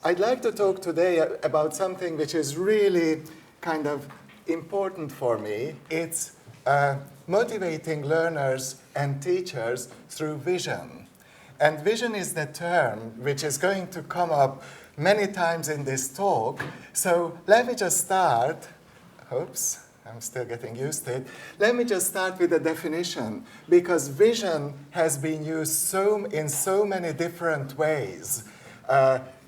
I'd like to talk today about something which is really kind of important for me. It's motivating learners and teachers through vision. And vision is the term which is going to come up many times in this talk. So let me just start. Oops, I'm still getting used to it. Let me just start with a definition, because vision has been used in so many different ways.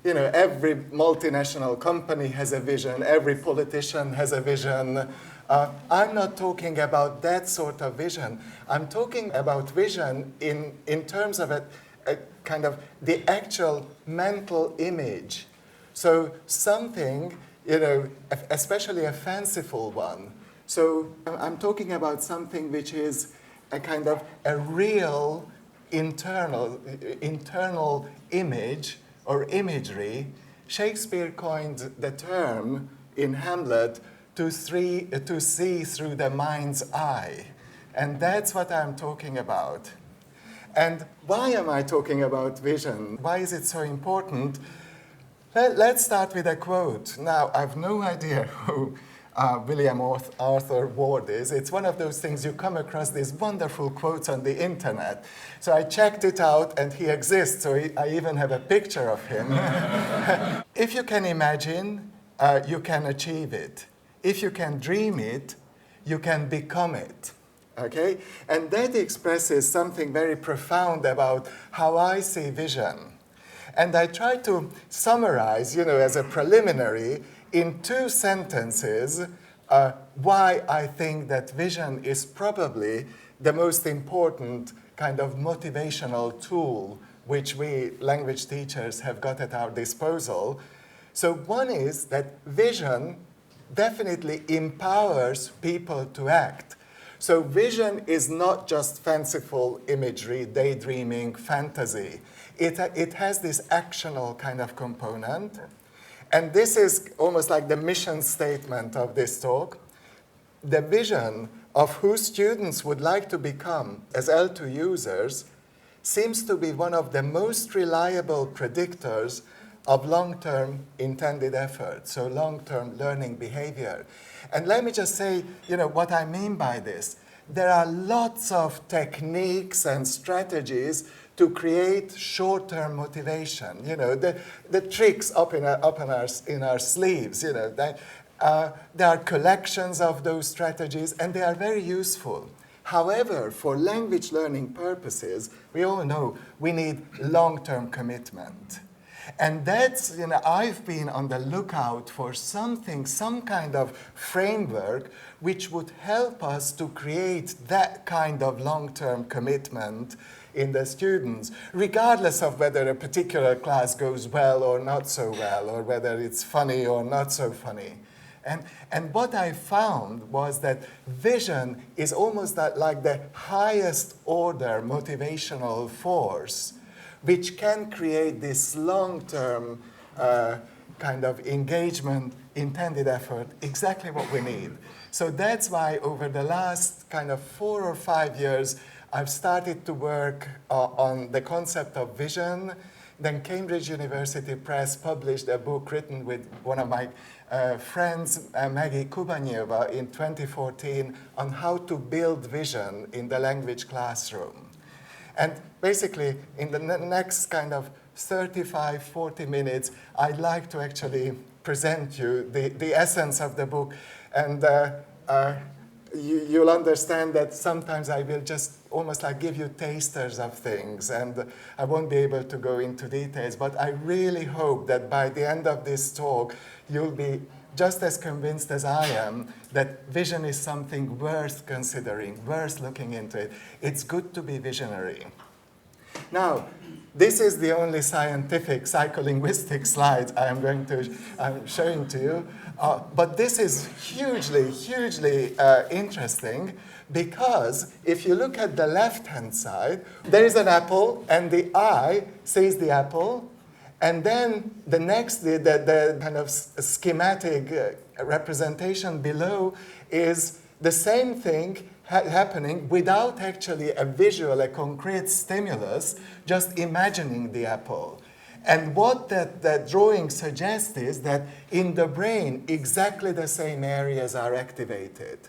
Every multinational company has a vision, every politician has a vision. I'm not talking about that sort of vision. I'm talking about vision in terms of a kind of the actual mental image. So something, especially a fanciful one. So I'm talking about something which is a kind of a real internal image or imagery. Shakespeare coined the term in Hamlet to see through the mind's eye. And that's what I'm talking about. And why am I talking about vision? Why is it so important? Let's start with a quote. Now, I have no idea who William Arthur Ward is. It's one of those things you come across these wonderful quotes on the internet. So I checked it out, and he exists. So I even have a picture of him. If you can imagine, you can achieve it. If you can dream it, you can become it. Okay? And that expresses something very profound about how I see vision. And I try to summarize, as a preliminary, in 2 sentences, why I think that vision is probably the most important kind of motivational tool which we language teachers have got at our disposal. So one is that vision definitely empowers people to act. So vision is not just fanciful imagery, daydreaming, fantasy. It has this actional kind of component. And this is almost like the mission statement of this talk. The vision of who students would like to become as L2 users seems to be one of the most reliable predictors of long-term intended effort, so long-term learning behavior. And let me just say, what I mean by this. There are lots of techniques and strategies to create short-term motivation. The tricks up in our sleeves. There are collections of those strategies, and they are very useful. However, for language learning purposes, we all know we need long-term commitment. And that's, I've been on the lookout for some kind of framework which would help us to create that kind of long-term commitment in the students, regardless of whether a particular class goes well or not so well, or whether it's funny or not so funny. And what I found was that vision is almost like the highest order motivational force which can create this long-term kind of engagement, intended effort, exactly what we need. So that's why over the last kind of 4 or 5 years, I've started to work on the concept of vision. Then Cambridge University Press published a book written with one of my friends, Maggie Kubanieva, in 2014 on how to build vision in the language classroom. And basically, in the next kind of 35, 40 minutes, I'd like to actually present you the essence of the book. And you'll understand that sometimes I will just almost like give you tasters of things, and I won't be able to go into details, but I really hope that by the end of this talk, you'll be just as convinced as I am that vision is something worth considering, worth looking into it. It's good to be visionary. Now, this is the only scientific psycholinguistic slide I'm showing to you. But this is hugely, hugely interesting, because if you look at the left-hand side, there is an apple, and the eye sees the apple, and then the kind of schematic representation below is the same thing happening without actually a visual, a concrete stimulus, just imagining the apple. And what that drawing suggests is that in the brain, exactly the same areas are activated.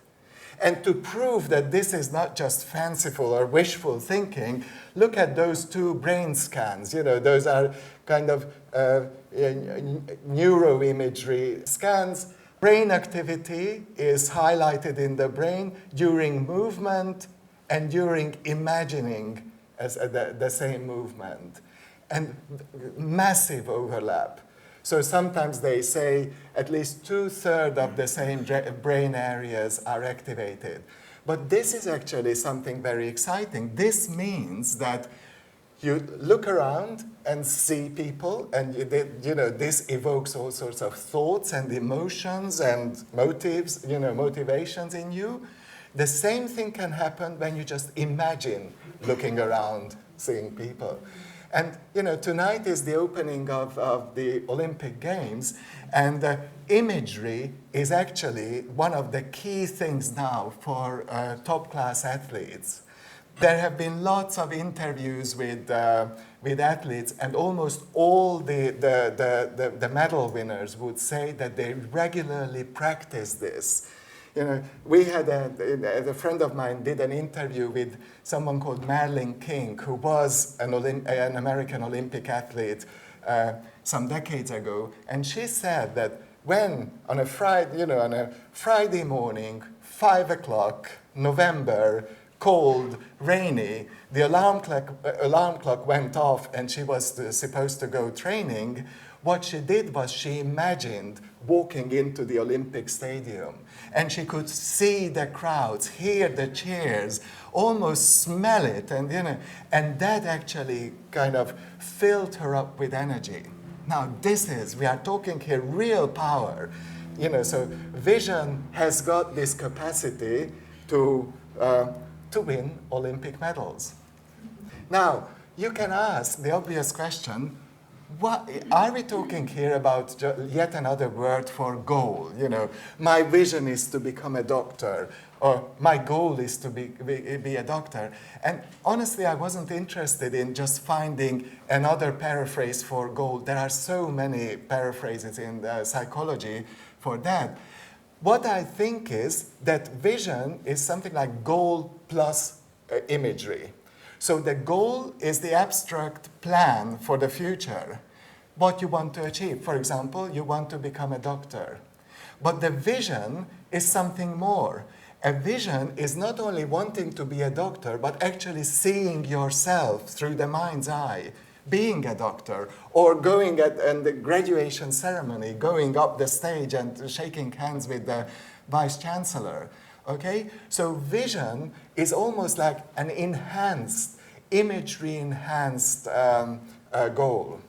And to prove that this is not just fanciful or wishful thinking, look at those two brain scans. You know, those are kind of neuroimagery scans. Brain activity is highlighted in the brain during movement and during imagining as the same movement. And massive overlap. So sometimes they say at least 2/3 of the same brain areas are activated. But this is actually something very exciting. This means that you look around and see people, and this evokes all sorts of thoughts and emotions and motives, motivations in you. The same thing can happen when you just imagine looking around, seeing people. And tonight is the opening of the Olympic Games, and imagery is actually one of the key things now for top-class athletes. There have been lots of interviews with athletes, and almost all the medal winners would say that they regularly practice this. We had a friend of mine did an interview with someone called Marilyn King, who was an American Olympic athlete some decades ago, and she said that when on a Friday morning, 5 o'clock, November, cold, rainy, the alarm clock went off and she was supposed to go training, what she did was she imagined walking into the Olympic Stadium. And she could see the crowds, hear the cheers, almost smell it. And that actually kind of filled her up with energy. Now we are talking here real power. So vision has got this capacity to win Olympic medals. Now, you can ask the obvious question, what, are we talking here about yet another word for goal? My vision is to become a doctor, or my goal is to be a doctor. And honestly, I wasn't interested in just finding another paraphrase for goal. There are so many paraphrases in psychology for that. What I think is that vision is something like goal plus imagery. So the goal is the abstract plan for the future, what you want to achieve. For example, you want to become a doctor. But the vision is something more. A vision is not only wanting to be a doctor, but actually seeing yourself through the mind's eye, being a doctor, or going in the graduation ceremony, going up the stage and shaking hands with the vice chancellor. Okay? So vision is almost like an enhanced, imagery-enhanced goal.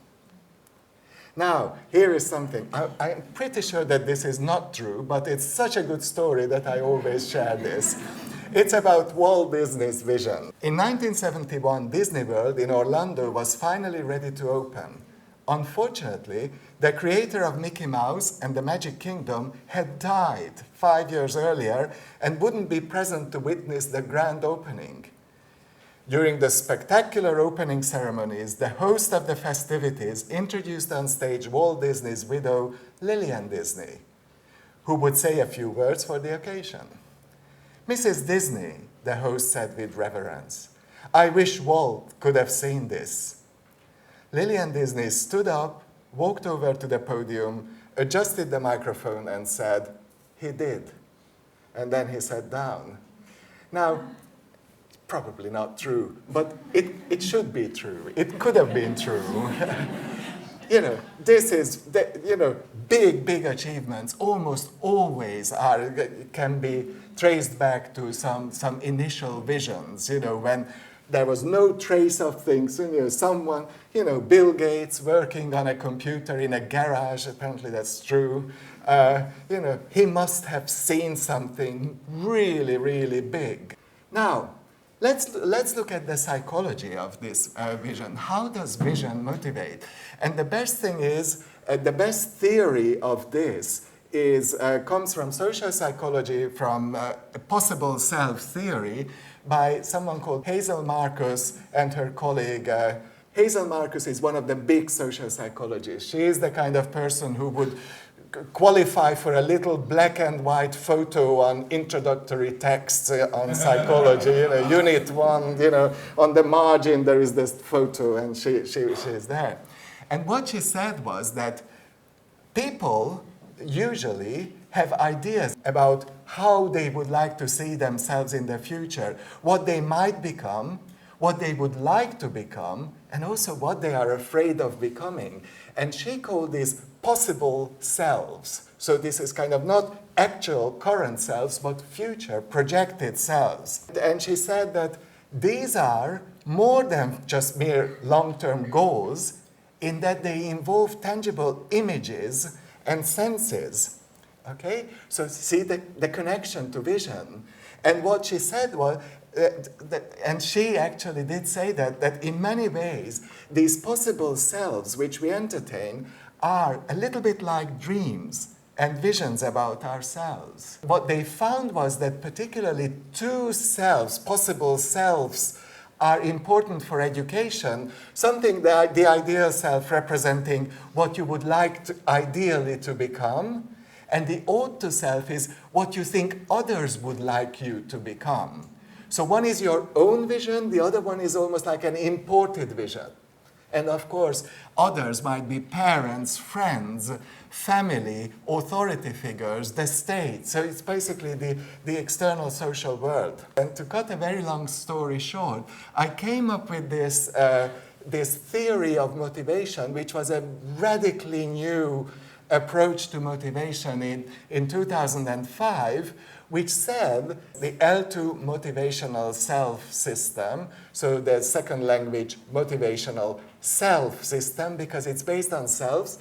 Now, here is something. I'm pretty sure that this is not true, but it's such a good story that I always share this. It's about Walt Disney's vision. In 1971, Disney World in Orlando was finally ready to open. Unfortunately, the creator of Mickey Mouse and the Magic Kingdom had died 5 years earlier and wouldn't be present to witness the grand opening. During the spectacular opening ceremonies, the host of the festivities introduced on stage Walt Disney's widow, Lillian Disney, who would say a few words for the occasion. "Mrs. Disney," the host said with reverence, "I wish Walt could have seen this." Lillian Disney stood up, walked over to the podium, adjusted the microphone and said, "He did." And then he sat down. Now, probably not true, but it should be true. It could have been true. This is, big achievements almost always can be traced back to some initial visions, when there was no trace of things. Someone, Bill Gates working on a computer in a garage, apparently that's true. He must have seen something really, really big. Now, let's look at the psychology of this vision. How does vision motivate? And the best thing is, the best theory of this comes from social psychology, from possible self theory by someone called Hazel Marcus and her colleague Hazel Marcus is one of the big social psychologists. She is the kind of person who would qualify for a little black and white photo on introductory texts on psychology. Unit 1, on the margin there is this photo, and she is there. And what she said was that people usually have ideas about how they would like to see themselves in the future, what they might become, what they would like to become, and also what they are afraid of becoming. And she called these possible selves. So this is kind of not actual current selves, but future projected selves. And she said that these are more than just mere long-term goals, in that they involve tangible images and senses. Okay? So see the connection to vision. And what she said was, and she actually did say that in many ways, these possible selves which we entertain are a little bit like dreams and visions about ourselves. What they found was that particularly two selves, possible selves, are important for education. Something that the ideal self representing what you would like ideally to become, and the ought to self is what you think others would like you to become. So one is your own vision, the other one is almost like an imported vision. And of course, others might be parents, friends, family, authority figures, the state. So it's basically the external social world. And to cut a very long story short, I came up with this theory of motivation, which was a radically new approach to motivation in 2005, which said the L2 Motivational Self System, so the second language motivational self system, because it's based on selves.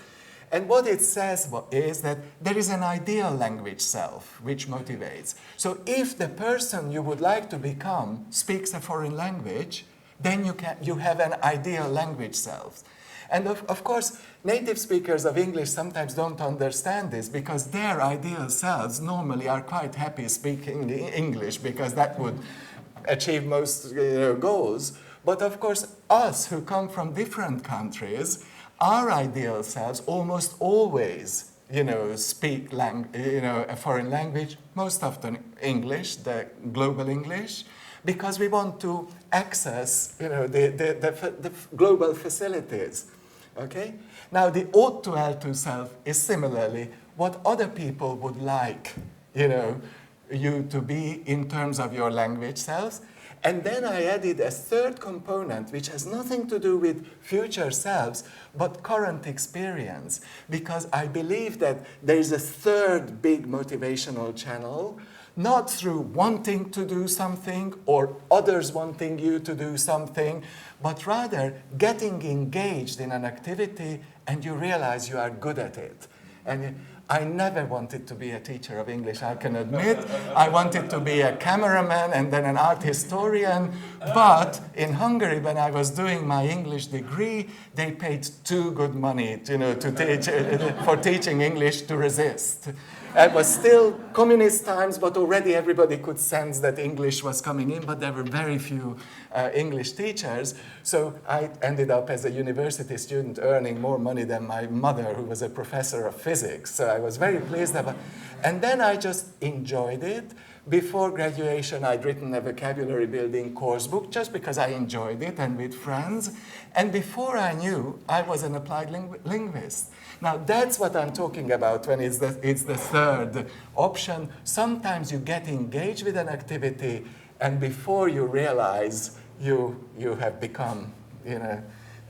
And what it says is that there is an ideal language self which motivates. So if the person you would like to become speaks a foreign language, then you have an ideal language self. And of course, native speakers of English sometimes don't understand this, because their ideal selves normally are quite happy speaking English, because that would achieve most goals. But of course, us who come from different countries, our ideal selves almost always speak a foreign language, most often English, the global English, because we want to access the global facilities. Okay? Now, the ought to L2 self is similarly what other people would like you to be in terms of your language selves. And then I added a third component, which has nothing to do with future selves, but current experience. Because I believe that there is a third big motivational channel, not through wanting to do something or others wanting you to do something, but rather getting engaged in an activity and you realize you are good at it. And I never wanted to be a teacher of English, I can admit. I wanted to be a cameraman and then an art historian. But in Hungary, when I was doing my English degree, they paid too good money to teach, for teaching English to resist. It was still communist times, but already everybody could sense that English was coming in, but there were very few English teachers. So I ended up as a university student earning more money than my mother, who was a professor of physics. So I was very pleased about it. And then I just enjoyed it. Before graduation, I'd written a vocabulary building course book just because I enjoyed it and with friends. And before I knew, I was an applied linguist. Now, that's what I'm talking about when it's the third option. Sometimes you get engaged with an activity, and before you realize, you have become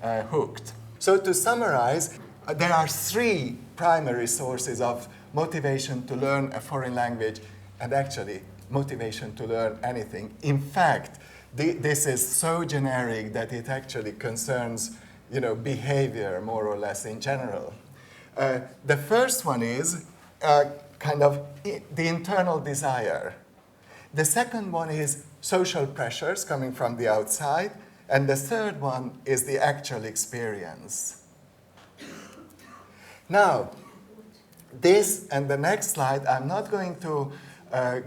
hooked. So to summarize, there are three primary sources of motivation to learn a foreign language, and actually motivation to learn anything. In fact, this is so generic that it actually concerns behavior more or less in general. The first one is kind of the internal desire. The second one is social pressures coming from the outside. And the third one is the actual experience. Now, this and the next slide, I'm not going to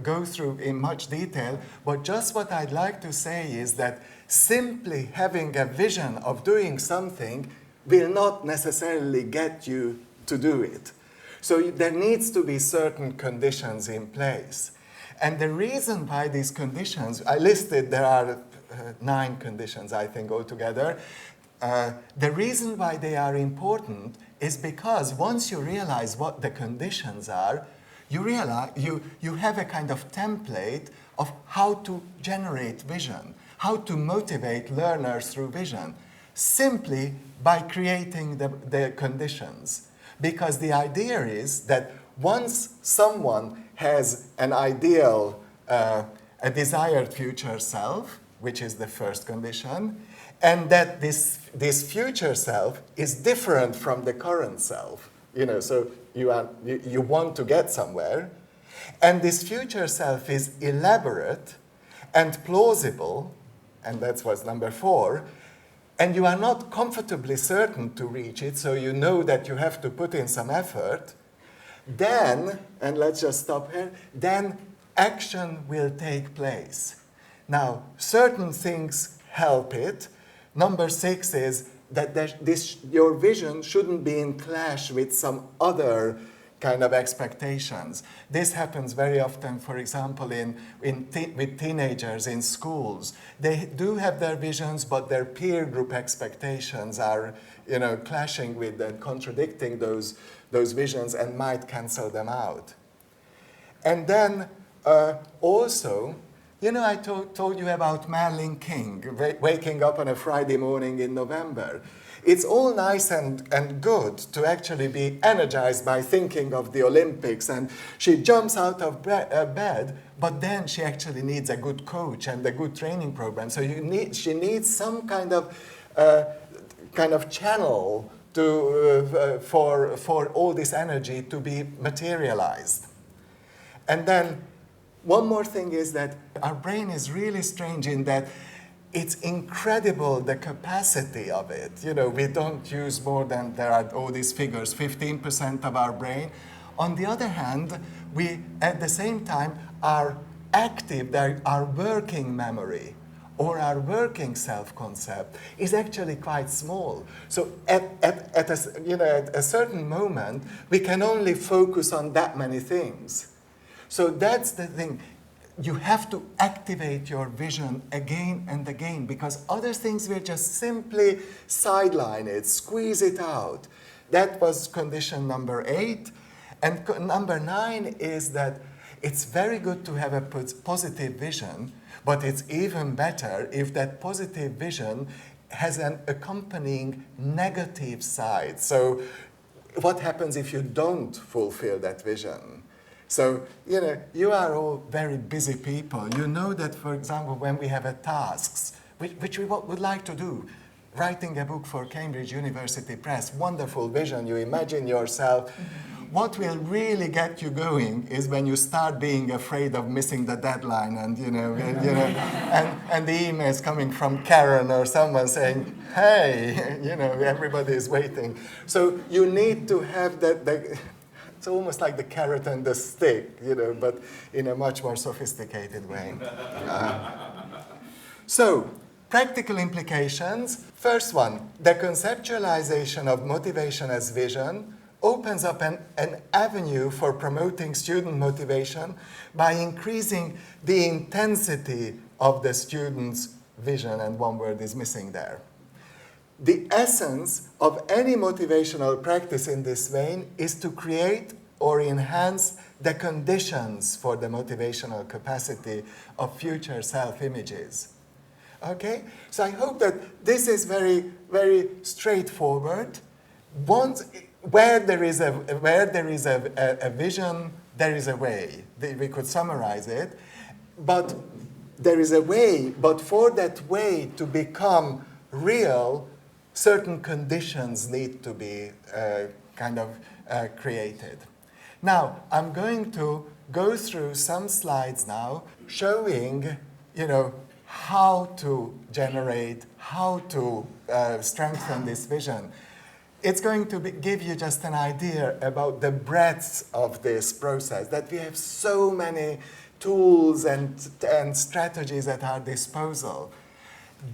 go through in much detail, but just what I'd like to say is that Simply having a vision of doing something will not necessarily get you to do it. So there needs to be certain conditions in place. And the reason why these conditions, I listed, there are 9 conditions, I think, altogether. The reason why they are important is because once you realize what the conditions are, you realize you have a kind of template of how to generate vision, how to motivate learners through vision, simply by creating the conditions. Because the idea is that once someone has an ideal, a desired future self, which is the first condition, and that this future self is different from the current self, so you want to get somewhere, and this future self is elaborate and plausible, and that's what's number 4, and you are not comfortably certain to reach it, so you know that you have to put in some effort, then, and let's just stop here, then action will take place. Now, certain things help it. Number 6 is that your vision shouldn't be in clash with some other kind of expectations. This happens very often, for example, with teenagers in schools. They do have their visions, but their peer group expectations are, clashing with and contradicting those visions and might cancel them out. And then also, I told you about Merlin King waking up on a Friday morning in November. It's all nice and good to actually be energized by thinking of the Olympics, and she jumps out of bed, but then she actually needs a good coach and a good training program. So she needs some kind of channel for all this energy to be materialized. And then one more thing is that our brain is really strange in that it's incredible, the capacity of it. We don't use more than, there are all these figures, 15% of our brain. On the other hand, we, at the same time, are active, our working memory or our working self-concept is actually quite small. So at a certain moment, we can only focus on that many things. So that's the thing. You have to activate your vision again and again, because other things will just simply sideline it, squeeze it out. That was condition number 8. And number 9 is that it's very good to have a positive vision, but it's even better if that positive vision has an accompanying negative side. So what happens if you don't fulfill that vision? So, you are all very busy people. You know that, for example, when we have tasks, which we would like to do, writing a book for Cambridge University Press, wonderful vision, you imagine yourself. What will really get you going is when you start being afraid of missing the deadline and, and the emails coming from Karen or someone saying, hey, everybody is waiting. So you need to have it's almost like the carrot and the stick, but in a much more sophisticated way. So, practical implications. First one, the conceptualization of motivation as vision opens up an avenue for promoting student motivation by increasing the intensity of the student's vision, and one word is missing there. The essence of any motivational practice in this vein is to create or enhance the conditions for the motivational capacity of future self-images. Okay? So I hope that this is very, very straightforward. Where there is a vision, there is a way. We could summarize it. But there is a way, but for that way to become real, certain conditions need to be created. Now, I'm going to go through some slides now showing, how to generate, how to strengthen this vision. It's going to give you just an idea about the breadth of this process, that we have so many tools and strategies at our disposal.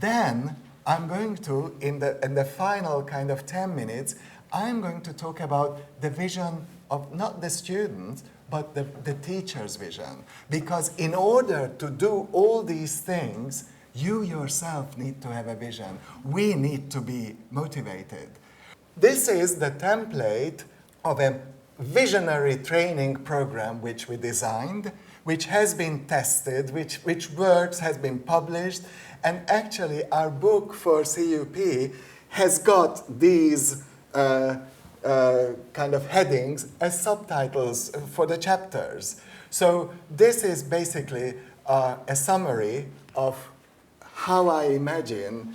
Then I'm going to, in the final kind of 10 minutes, I'm going to talk about the vision of not the student, but the teacher's vision. Because in order to do all these things, you yourself need to have a vision. We need to be motivated. This is the template of a visionary training program which we designed, which has been tested, which works, has been published, and actually our book for CUP has got these kind of headings as subtitles for the chapters. So this is basically a summary of how I imagine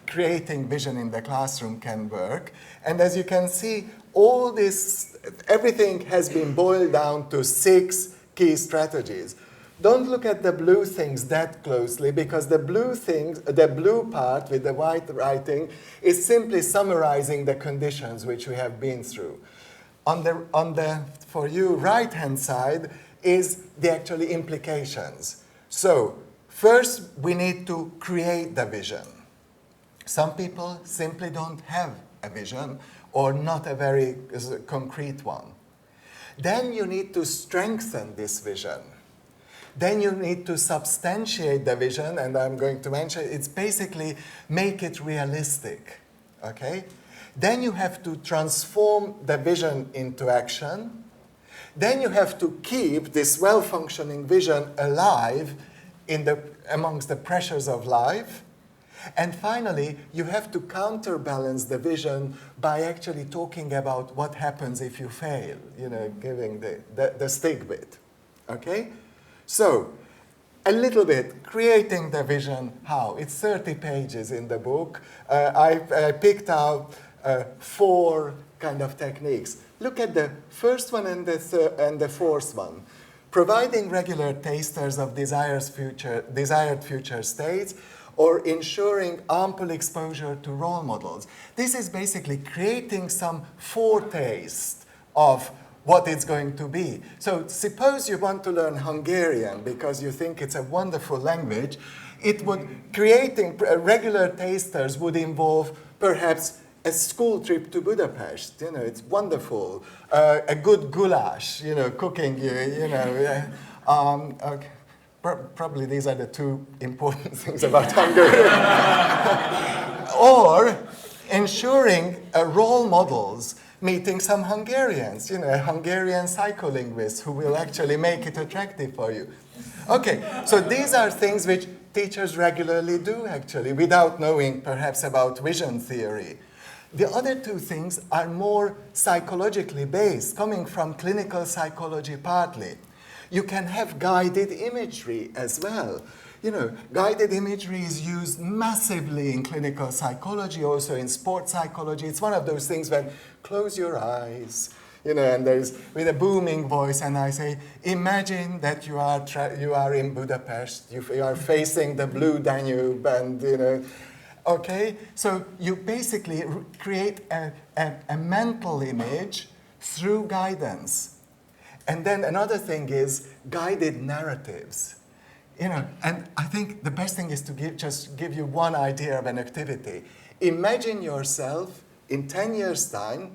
creating vision in the classroom can work. And as you can see, all this, everything has been boiled down to 6 key strategies. Don't look at the blue things that closely, because the blue part with the white writing is simply summarizing the conditions which we have been through. On the for you, right-hand side is the actual implications. So first, we need to create the vision. Some people simply don't have a vision, or not a very concrete one. Then you need to strengthen this vision. Then you need to substantiate the vision, and I'm going to mention it's basically make it realistic, okay? Then you have to transform the vision into action. Then you have to keep this well-functioning vision alive amongst the pressures of life. And finally, you have to counterbalance the vision by actually talking about what happens if you fail, giving the stick bit, okay? So, a little bit, creating the vision, how? It's 30 pages in the book. I picked out 4 kind of techniques. Look at the first one and the fourth one. Providing regular tasters of desired future states, or ensuring ample exposure to role models. This is basically creating some foretaste of what it's going to be. So suppose you want to learn Hungarian because you think it's a wonderful language. Creating regular tasters would involve perhaps a school trip to Budapest. It's wonderful. A good goulash, cooking, okay. Probably these are the 2 important things about Hungary. Or ensuring role models, meeting some Hungarians, a Hungarian psycholinguist who will actually make it attractive for you. Okay, so these are things which teachers regularly do, actually, without knowing perhaps about vision theory. The other 2 things are more psychologically based, coming from clinical psychology partly. You can have guided imagery as well. Guided imagery is used massively in clinical psychology, also in sports psychology. It's one of those things when close your eyes, and there's with a booming voice, and I say, imagine that you are in Budapest, you are facing the blue Danube, and okay. So you basically create a mental image through guidance. And then another thing is guided narratives. And I think the best thing is to just give you one idea of an activity. Imagine yourself in 10 years' time,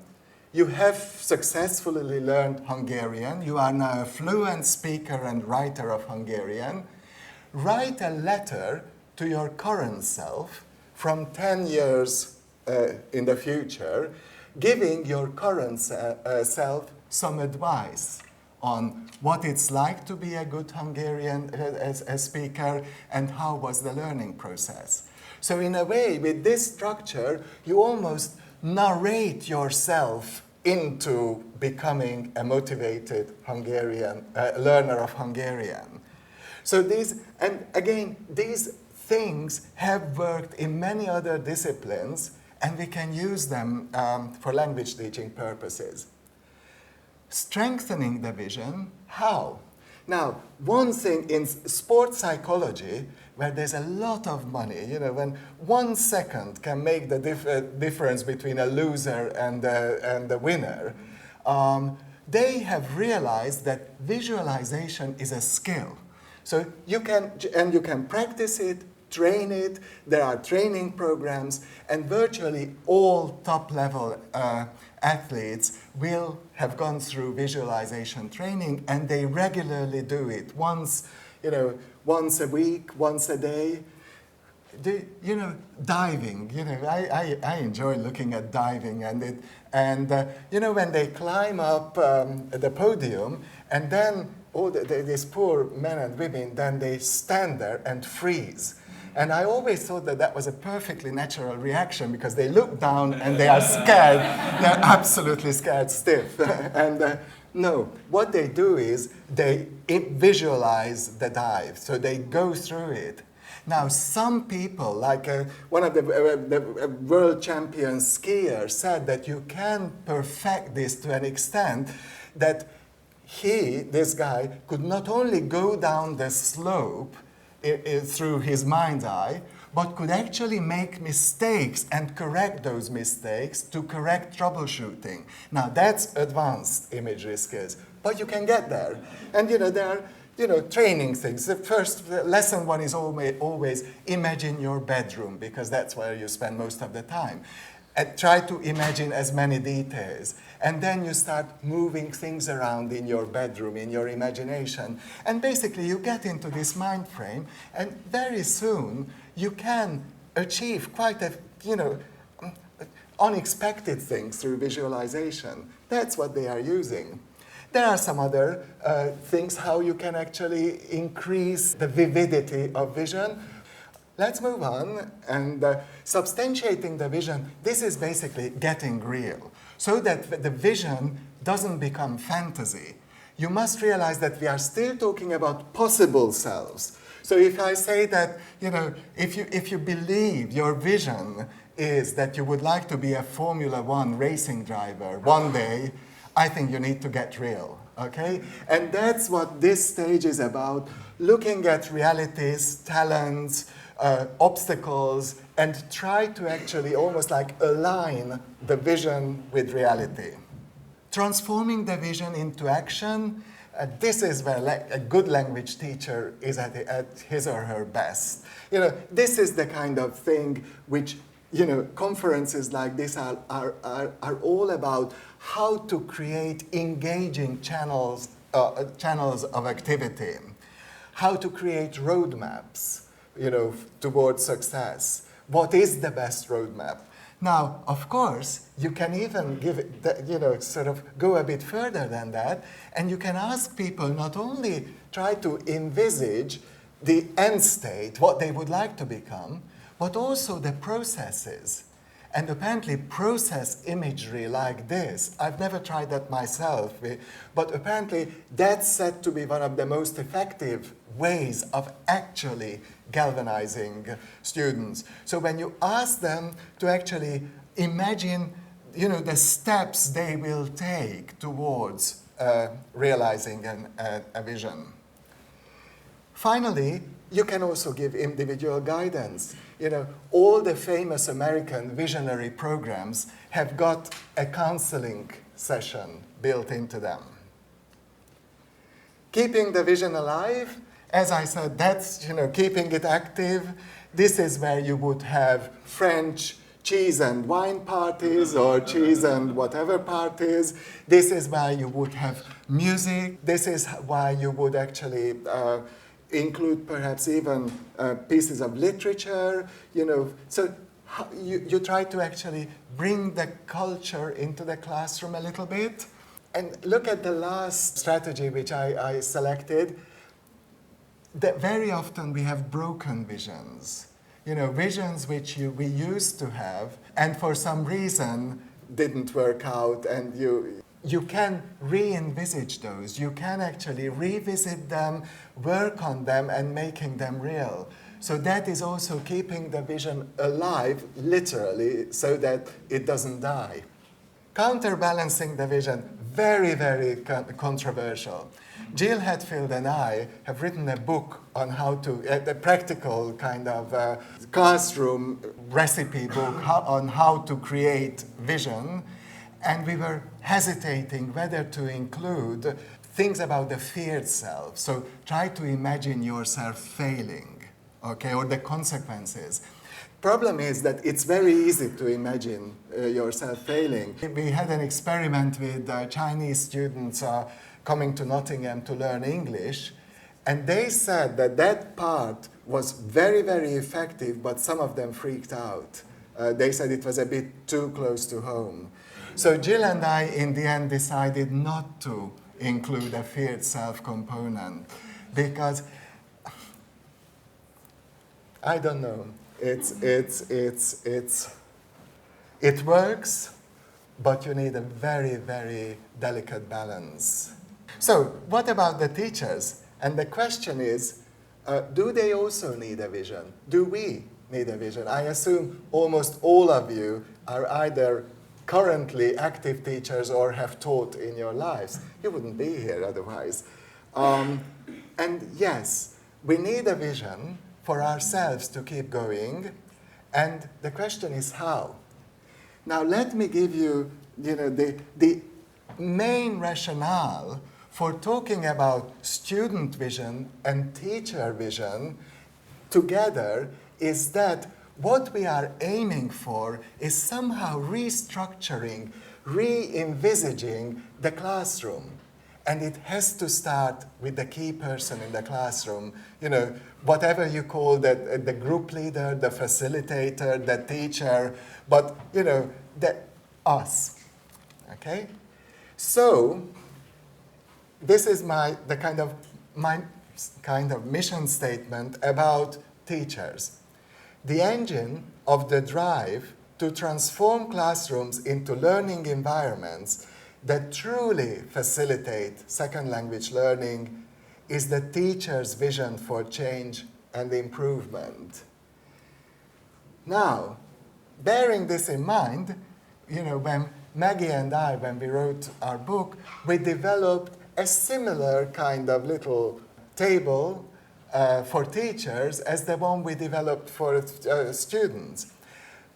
you have successfully learned Hungarian, you are now a fluent speaker and writer of Hungarian. Write a letter to your current self from 10 years in the future, giving your current self some advice on what it's like to be a good Hungarian speaker and how was the learning process. So in a way, with this structure, you almost narrate yourself into becoming a motivated Hungarian learner of Hungarian. So these things have worked in many other disciplines, and we can use them for language teaching purposes. Strengthening the vision, how? Now, one thing in sports psychology, where there's a lot of money, when 1 second can make the difference between a loser and the winner, they have realized that visualization is a skill. So you can practice it, train it. There are training programs, and virtually all top-level athletes will have gone through visualization training, and they regularly do it once a week, once a day. Diving, I enjoy looking at diving, and when they climb up the podium, and then these poor men and women, then they stand there and freeze. And I always thought that was a perfectly natural reaction, because they look down and they are scared. They're absolutely scared stiff. And no, what they do is they visualize the dive. So they go through it. Now, some people, like one of the world champion skiers, said that you can perfect this to an extent that this guy, could not only go down the slope through his mind's eye, but could actually make mistakes and correct those mistakes to correct troubleshooting. Now, that's advanced imagery skills, but you can get there. And there are training things. The first lesson one is always imagine your bedroom, because that's where you spend most of the time. And try to imagine as many details. And then you start moving things around in your bedroom, in your imagination. And basically you get into this mind frame, and very soon you can achieve quite unexpected things through visualization. That's what they are using. There are some other things how you can actually increase the vividity of vision. Let's move on. And substantiating the vision, this is basically getting real, so that the vision doesn't become fantasy. You must realize that we are still talking about possible selves. So if I say that, if you believe your vision is that you would like to be a Formula One racing driver one day, I think you need to get real, okay? And that's what this stage is about, looking at realities, talents, obstacles, and try to actually almost like align the vision with reality. Transforming the vision into action, this is where a good language teacher is at his or her best. This is the kind of thing which conferences like this are all about, how to create engaging channels of activity, how to create roadmaps, towards success. What is the best roadmap? Now, of course, you can even give it, sort of go a bit further than that, and you can ask people not only try to envisage the end state, what they would like to become, but also the processes. And apparently process imagery like this, I've never tried that myself, but apparently that's said to be one of the most effective ways of actually galvanizing students. So when you ask them to actually imagine, the steps they will take towards realizing a vision. Finally, you can also give individual guidance. All the famous American visionary programs have got a counseling session built into them. Keeping the vision alive, as I said, that's, keeping it active. This is where you would have French cheese and wine parties or cheese and whatever parties. This is why you would have music. This is why you would actually include perhaps even pieces of literature, So you try to actually bring the culture into the classroom a little bit. And look at the last strategy which I selected. That very often we have broken visions. Visions which we used to have, and for some reason didn't work out, and you can re-envisage those. You can actually revisit them, work on them, and making them real. So that is also keeping the vision alive, literally, so that it doesn't die. Counterbalancing the vision, very, very controversial. Jill Hatfield and I have written a book on how to, a practical kind of classroom recipe book on how to create vision. And we were hesitating whether to include things about the feared self. So try to imagine yourself failing, okay, or the consequences. Problem is that it's very easy to imagine yourself failing. We had an experiment with Chinese students coming to Nottingham to learn English, and they said that that part was very, very effective, but some of them freaked out. They said it was a bit too close to home. So Jill and I, in the end, decided not to include a feared self component because, I don't know, it works, but you need a very, very delicate balance. So what about the teachers? And the question is, do they also need a vision? Do we need a vision? I assume almost all of you are either currently active teachers or have taught in your lives. You wouldn't be here otherwise. And yes, we need a vision for ourselves to keep going. And the question is how? Now let me give you, the main rationale for talking about student vision and teacher vision together is that what we are aiming for is somehow restructuring, re-envisaging the classroom. And it has to start with the key person in the classroom. Whatever you call the group leader, the facilitator, the teacher, but us. Okay? So this is my kind of mission statement about teachers. The engine of the drive to transform classrooms into learning environments that truly facilitate second language learning is the teacher's vision for change and improvement. Now, bearing this in mind, when Maggie and I, when we wrote our book, we developed a similar kind of little table for teachers as the one we developed for students.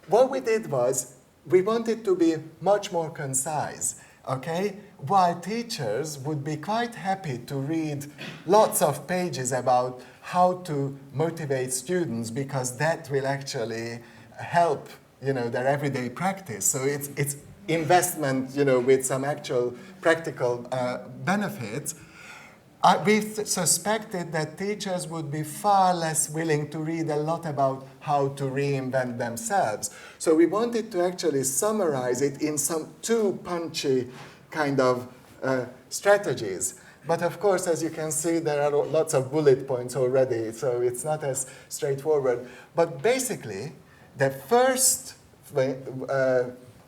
What we did was, we wanted to be much more concise, okay? While teachers would be quite happy to read lots of pages about how to motivate students because that will actually help, their everyday practice. So it's investment, with some actual practical benefits. We suspected that teachers would be far less willing to read a lot about how to reinvent themselves. So we wanted to actually summarize it in some two punchy kind of strategies. But of course, as you can see, there are lots of bullet points already, so it's not as straightforward. But basically, the first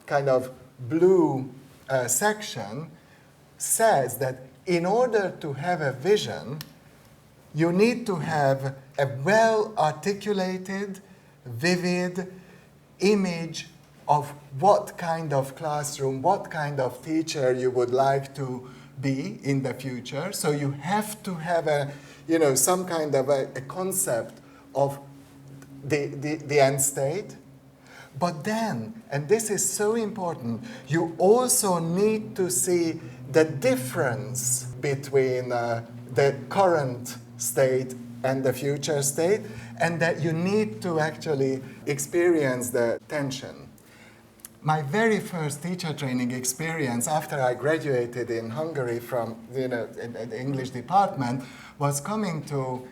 kind of blue section says that in order to have a vision, you need to have a well-articulated, vivid image of what kind of classroom, what kind of teacher you would like to be in the future. So you have to have some kind of a concept of the end state. But then, and this is so important, you also need to see the difference between the current state and the future state, and that you need to actually experience the tension. My very first teacher training experience after I graduated in Hungary from in the English department was coming to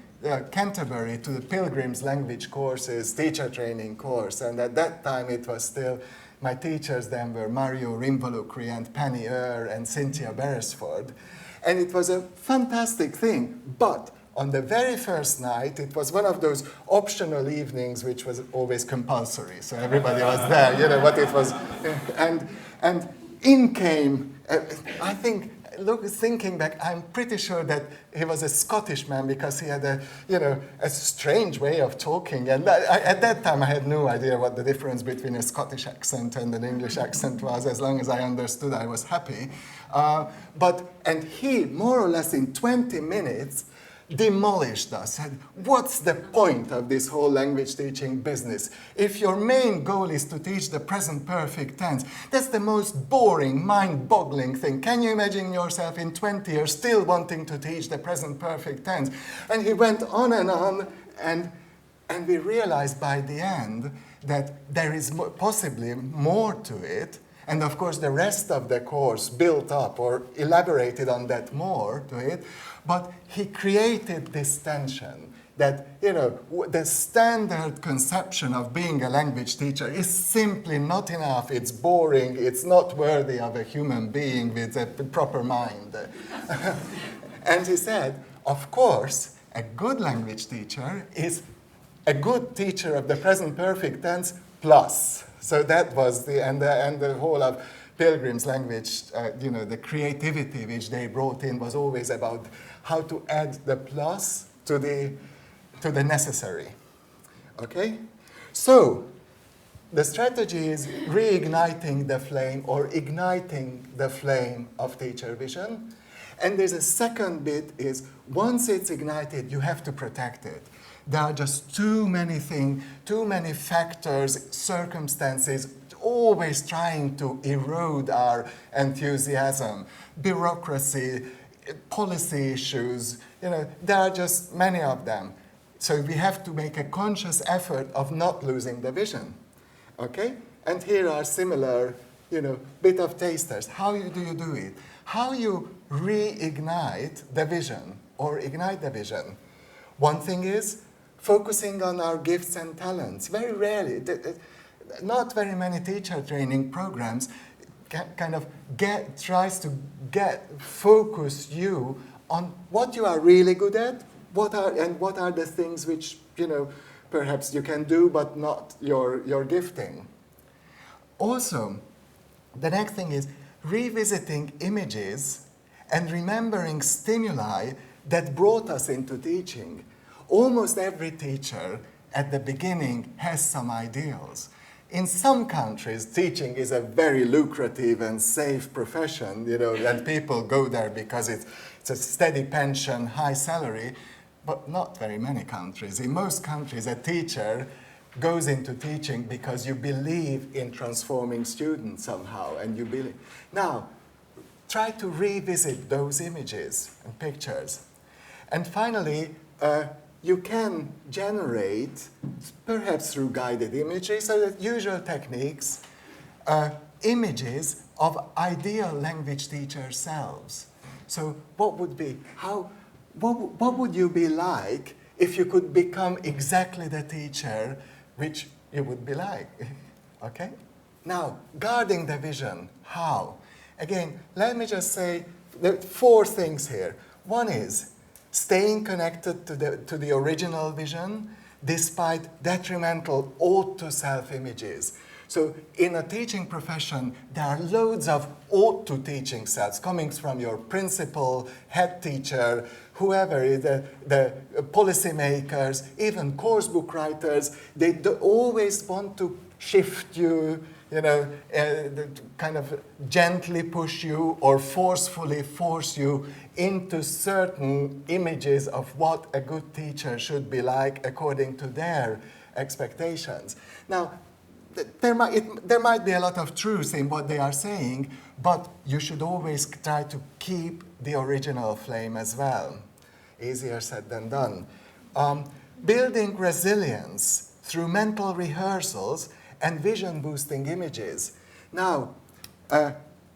Canterbury to the Pilgrim's Language Courses teacher training course, and at that time it was still, my teachers then were Mario Rimvalukri and Penny Earr and Cynthia Beresford, and it was a fantastic thing, but on the very first night, it was one of those optional evenings which was always compulsory, so everybody was there, but it was, and in came, I think, thinking back, I'm pretty sure that he was a Scottish man because he had a strange way of talking. And at that time, I had no idea what the difference between a Scottish accent and an English accent was. As long as I understood, I was happy. And he, more or less in 20 minutes, demolished us, said, what's the point of this whole language teaching business? If your main goal is to teach the present perfect tense, that's the most boring, mind-boggling thing. Can you imagine yourself in 20 years still wanting to teach the present perfect tense? And he went on, and And we realized by the end that there is possibly more to it. And of course, the rest of the course built up or elaborated on that more to it. But he created this tension that, you know, the standard conception of being a language teacher is simply not enough. It's boring. It's not worthy of a human being with a proper mind. And he said, of course, a good language teacher is a good teacher of the present perfect tense plus. So that was and the whole of Pilgrim's language, you know, the creativity which they brought in was always about how to add the plus to the necessary. Okay? So the strategy is reigniting the flame or igniting the flame of teacher vision. And there's a second bit is once it's ignited, you have to protect it. There are just too many things, too many factors, circumstances, always trying to erode our enthusiasm. Bureaucracy, policy issues, you know, there are just many of them. So we have to make a conscious effort of not losing the vision. Okay? And here are similar, you know, bit of tasters. How do you do it? How you reignite the vision or ignite the vision? One thing is focusing on our gifts and talents. Very rarely, not very many teacher training programs kind of tries to focus you on what you are really good at, what are the things which, you know, perhaps you can do but not your gifting. Also, the next thing is revisiting images and remembering stimuli that brought us into teaching. Almost every teacher at the beginning has some ideals. In some countries, teaching is a very lucrative and safe profession, you know, and people go there because it's a steady pension, high salary, but not very many countries. In most countries, a teacher goes into teaching because you believe in transforming students somehow, and you believe. Now, try to revisit those images and pictures. And finally, you can generate, perhaps through guided imagery, so that usual techniques, images of ideal language teacher selves. So what would you be like if you could become exactly the teacher which you would be like? Okay? Now, guarding the vision, how? Again, let me just say there are 4 things here. One is staying connected to the original vision despite detrimental ought-to-self images. So in a teaching profession, there are loads of ought-to teaching selves coming from your principal, head teacher, whoever, the policymakers, even course book writers. They always want to shift you, you know, kind of gently push you or forcefully force you into certain images of what a good teacher should be like according to their expectations. Now, there might be a lot of truth in what they are saying, but you should always try to keep the original flame as well. Easier said than done. Building resilience through mental rehearsals and vision-boosting images. Now,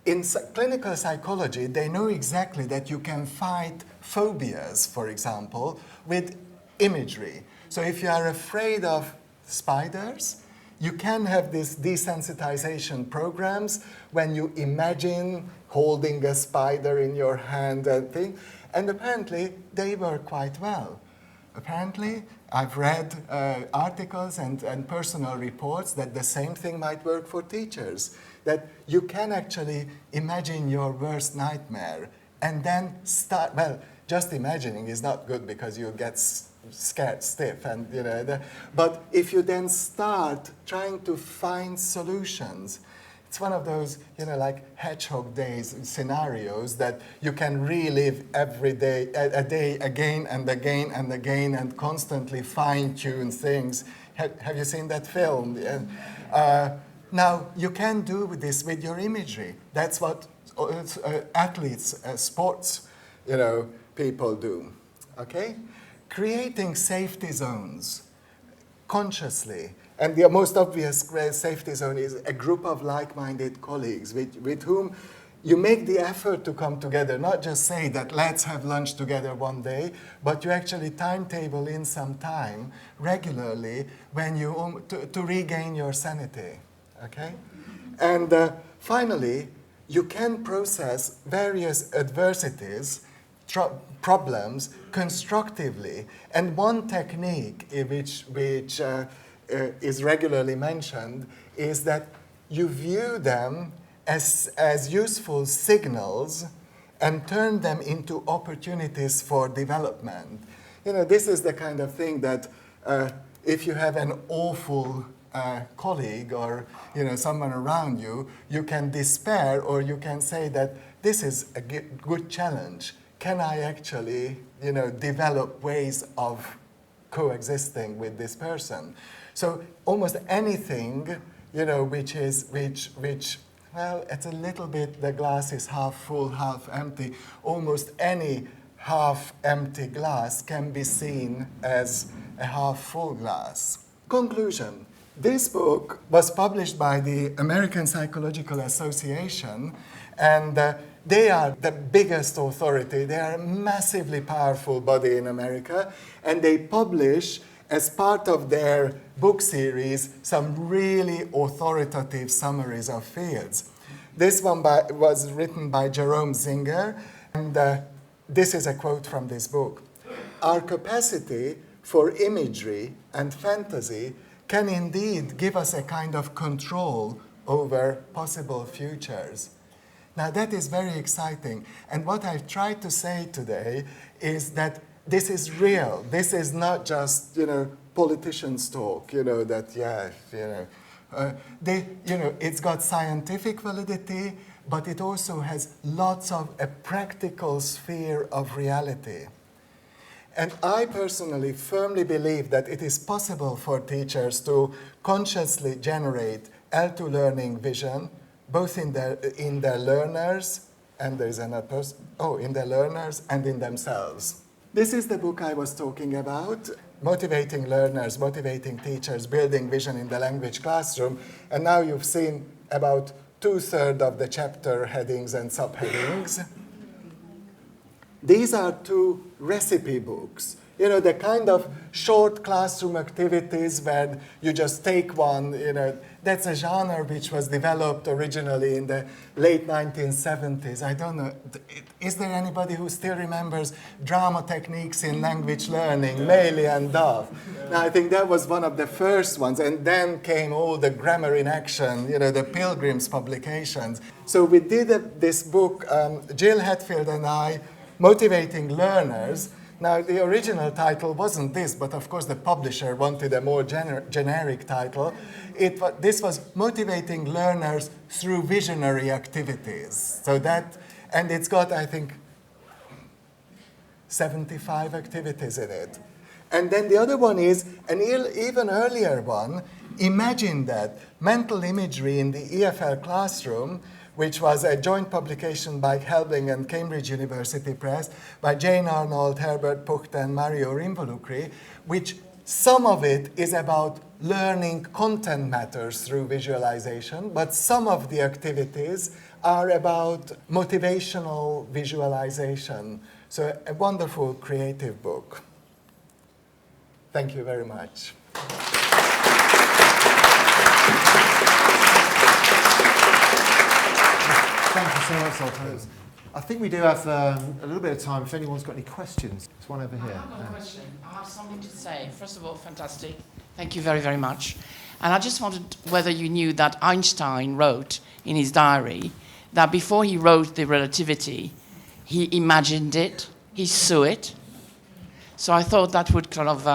in clinical psychology, they know exactly that you can fight phobias, for example, with imagery. So if you are afraid of spiders, you can have these desensitization programs when you imagine holding a spider in your hand and thing, and apparently they work quite well. Apparently, I've read articles and personal reports that the same thing might work for teachers, that you can actually imagine your worst nightmare and then start, well, just imagining is not good because you get scared stiff, and you know. But if you then start trying to find solutions, it's one of those, you know, like Hedgehog Days scenarios that you can relive every day, a day again and again and again, and constantly fine-tune things. Have you seen that film? Now you can do this with your imagery. That's what athletes, sports, you know, people do. Okay. Creating safety zones. consciously. And the most obvious safety zone is a group of like-minded colleagues with whom you make the effort to come together, not just say that let's have lunch together one day, but you actually timetable in some time regularly when you to regain your sanity, okay? And finally, you can process various adversities, problems constructively. And one technique which is regularly mentioned is that you view them as useful signals and turn them into opportunities for development. This is the kind of thing that if you have an awful colleague or someone around you, you can despair, or you can say that this is a good challenge. Can I actually develop ways of coexisting with this person? So almost anything which well, it's a little bit, the glass is half full, half empty. Almost any half-empty glass can be seen as a half-full glass. Conclusion. This book was published by the American Psychological Association, and they are the biggest authority. They are a massively powerful body in America, and they publish, as part of their book series, some really authoritative summaries of fields. This one was written by Jerome Zinger, and this is a quote from this book. Our capacity for imagery and fantasy can indeed give us a kind of control over possible futures. Now that is very exciting, and what I've tried to say today is that this is real. This is not just, politicians talk, it's got scientific validity, but it also has lots of a practical sphere of reality. And I personally firmly believe that it is possible for teachers to consciously generate L2 learning vision, both in their learners, and there's another person, in their learners and in themselves. This is the book I was talking about, Motivating Learners, Motivating Teachers, Building Vision in the Language Classroom. And now you've seen about 2/3 of the chapter headings and subheadings. These are 2 recipe books. The kind of short classroom activities where you just take one, that's a genre which was developed originally in the late 1970s. I don't know, is there anybody who still remembers drama techniques in language learning, Maley and Duff? Now, I think that was one of the first ones, and then came all the grammar in action, the Pilgrim's publications. So we did this book, Jill Hatfield and I, Motivating Learners. Now, the original title wasn't this, but of course the publisher wanted a more generic title. This was Motivating Learners Through Visionary Activities. So that, and it's got, I think, 75 activities in it. And then the other one is an even earlier one, Imagine That, Mental Imagery in the EFL Classroom, which was a joint publication by Helbling and Cambridge University Press, by Jane Arnold, Herbert Pucht, and Mario Rinvolucri, which some of it is about learning content matters through visualization, but some of the activities are about motivational visualization. So a wonderful creative book. Thank you very much. Thank you so much, Zoltan. I think we do have a little bit of time if anyone's got any questions. There's one over here. I have a question. I have something to say. First of all, fantastic. Thank you very, very much. And I just wondered whether you knew that Einstein wrote in his diary that before he wrote the relativity, he imagined it, he saw it. So I thought that would kind of,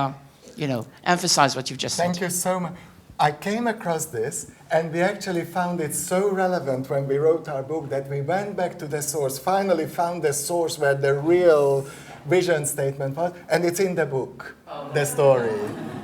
emphasize what you've just said. Thank you so much. I came across this, and we actually found it so relevant when we wrote our book that we went back to the source, finally found the source where the real vision statement was, and it's in the book, the story.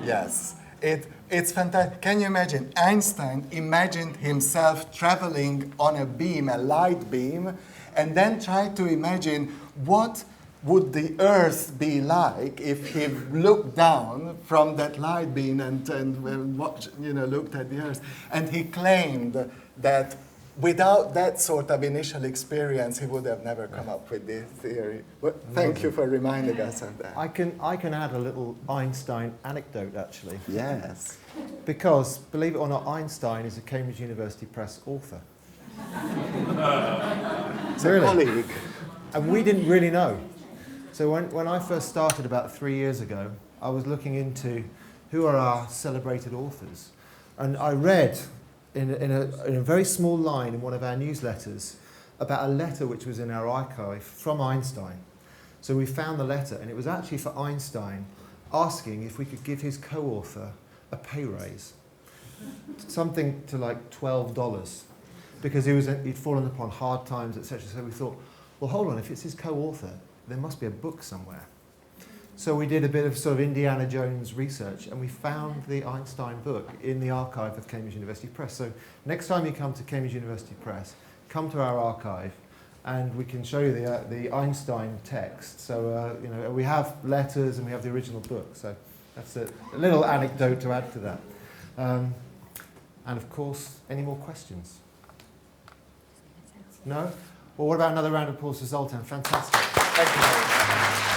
Yes. It's fantastic. Can you imagine? Einstein imagined himself traveling on a beam, a light beam, and then tried to imagine what would the Earth be like if he looked down from that light beam and watched, looked at the Earth. And he claimed that without that sort of initial experience, he would have never come up with this theory. Well, thank you for reminding us of that. I can add a little Einstein anecdote, actually. Yes. Because, believe it or not, Einstein is a Cambridge University Press author. It's a colleague. And we didn't really know. So when I first started about 3 years ago, I was looking into who are our celebrated authors. And I read in a very small line in one of our newsletters about a letter which was in our archive from Einstein. So we found the letter, and it was actually for Einstein asking if we could give his co-author a pay raise. Something to like $12. Because he'd fallen upon hard times, etc. So we thought, well, hold on, if it's his co-author, there must be a book somewhere. So we did a bit of sort of Indiana Jones research, and we found the Einstein book in the archive of Cambridge University Press. So next time you come to Cambridge University Press, come to our archive, and we can show you the Einstein text. So we have letters and we have the original book. So that's a little anecdote to add to that. And of course, any more questions? No? Well, what about another round of applause for Zoltan? Fantastic. Thank you very much.